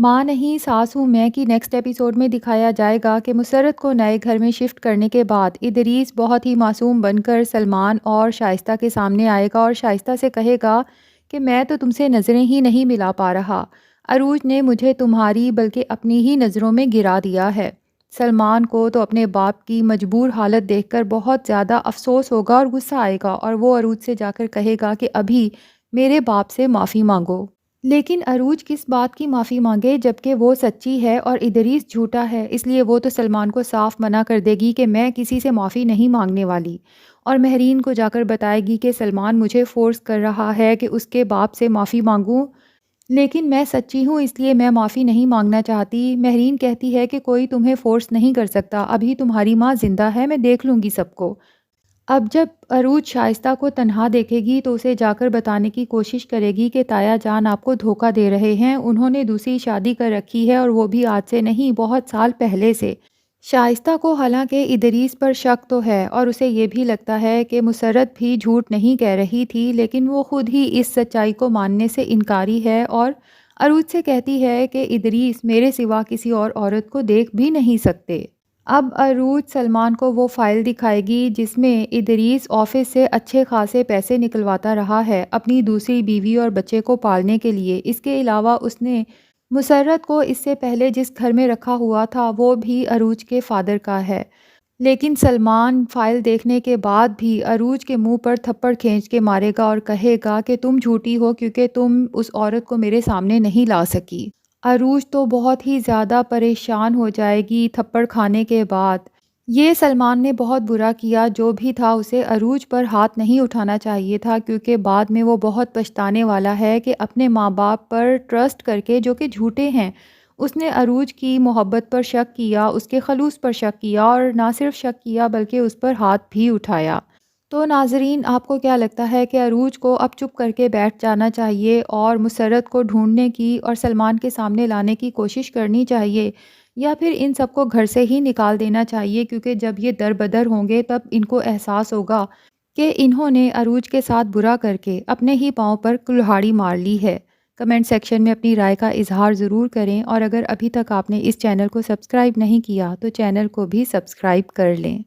ماں نہیں ساس ہوں میں کی نیکسٹ ایپیسوڈ میں دکھایا جائے گا کہ مسرت کو نئے گھر میں شفٹ کرنے کے بعد ادریس بہت ہی معصوم بن کر سلمان اور شائستہ کے سامنے آئے گا اور شائستہ سے کہے گا کہ میں تو تم سے نظریں ہی نہیں ملا پا رہا، عروج نے مجھے تمہاری بلکہ اپنی ہی نظروں میں گرا دیا ہے۔ سلمان کو تو اپنے باپ کی مجبور حالت دیکھ کر بہت زیادہ افسوس ہوگا اور غصہ آئے گا اور وہ عروج سے جا کر کہے گا کہ ابھی میرے باپ سے معافی مانگو۔ لیکن عروج کس بات کی معافی مانگے جبکہ وہ سچی ہے اور ادریس جھوٹا ہے، اس لیے وہ تو سلمان کو صاف منع کر دے گی کہ میں کسی سے معافی نہیں مانگنے والی، اور مہرین کو جا کر بتائے گی کہ سلمان مجھے فورس کر رہا ہے کہ اس کے باپ سے معافی مانگوں، لیکن میں سچی ہوں اس لیے میں معافی نہیں مانگنا چاہتی۔ مہرین کہتی ہے کہ کوئی تمہیں فورس نہیں کر سکتا، ابھی تمہاری ماں زندہ ہے، میں دیکھ لوں گی سب کو۔ اب جب عروج شائستہ کو تنہا دیکھے گی تو اسے جا کر بتانے کی کوشش کرے گی کہ تایا جان آپ کو دھوکہ دے رہے ہیں، انہوں نے دوسری شادی کر رکھی ہے اور وہ بھی آج سے نہیں بہت سال پہلے سے۔ شائستہ کو حالانکہ ادریس پر شک تو ہے اور اسے یہ بھی لگتا ہے کہ مسرت بھی جھوٹ نہیں کہہ رہی تھی، لیکن وہ خود ہی اس سچائی کو ماننے سے انکاری ہے اور عروج سے کہتی ہے کہ ادریس میرے سوا کسی اور عورت کو دیکھ بھی نہیں سکتے۔ اب عروج سلمان کو وہ فائل دکھائے گی جس میں ادریس آفس سے اچھے خاصے پیسے نکلواتا رہا ہے اپنی دوسری بیوی اور بچے کو پالنے کے لیے۔ اس کے علاوہ اس نے مسرت کو اس سے پہلے جس گھر میں رکھا ہوا تھا وہ بھی عروج کے فادر کا ہے، لیکن سلمان فائل دیکھنے کے بعد بھی عروج کے منہ پر تھپڑ کھینچ کے مارے گا اور کہے گا کہ تم جھوٹی ہو کیونکہ تم اس عورت کو میرے سامنے نہیں لا سکی۔ عروج تو بہت ہی زیادہ پریشان ہو جائے گی تھپڑ کھانے کے بعد۔ یہ سلمان نے بہت برا کیا، جو بھی تھا اسے عروج پر ہاتھ نہیں اٹھانا چاہیے تھا کیونکہ بعد میں وہ بہت پچھتانے والا ہے کہ اپنے ماں باپ پر ٹرسٹ کر کے جو کہ جھوٹے ہیں، اس نے عروج کی محبت پر شک کیا، اس کے خلوص پر شک کیا اور نہ صرف شک کیا بلکہ اس پر ہاتھ بھی اٹھایا۔ تو ناظرین، آپ کو کیا لگتا ہے کہ عروج کو اب چپ کر کے بیٹھ جانا چاہیے اور مسرت کو ڈھونڈنے کی اور سلمان کے سامنے لانے کی کوشش کرنی چاہیے، یا پھر ان سب کو گھر سے ہی نکال دینا چاہیے کیونکہ جب یہ در بدر ہوں گے تب ان کو احساس ہوگا کہ انہوں نے عروج کے ساتھ برا کر کے اپنے ہی پاؤں پر کلہاڑی مار لی ہے؟ کمنٹ سیکشن میں اپنی رائے کا اظہار ضرور کریں، اور اگر ابھی تک آپ نے اس چینل کو سبسکرائب نہیں کیا تو چینل کو بھی سبسکرائب کر لیں۔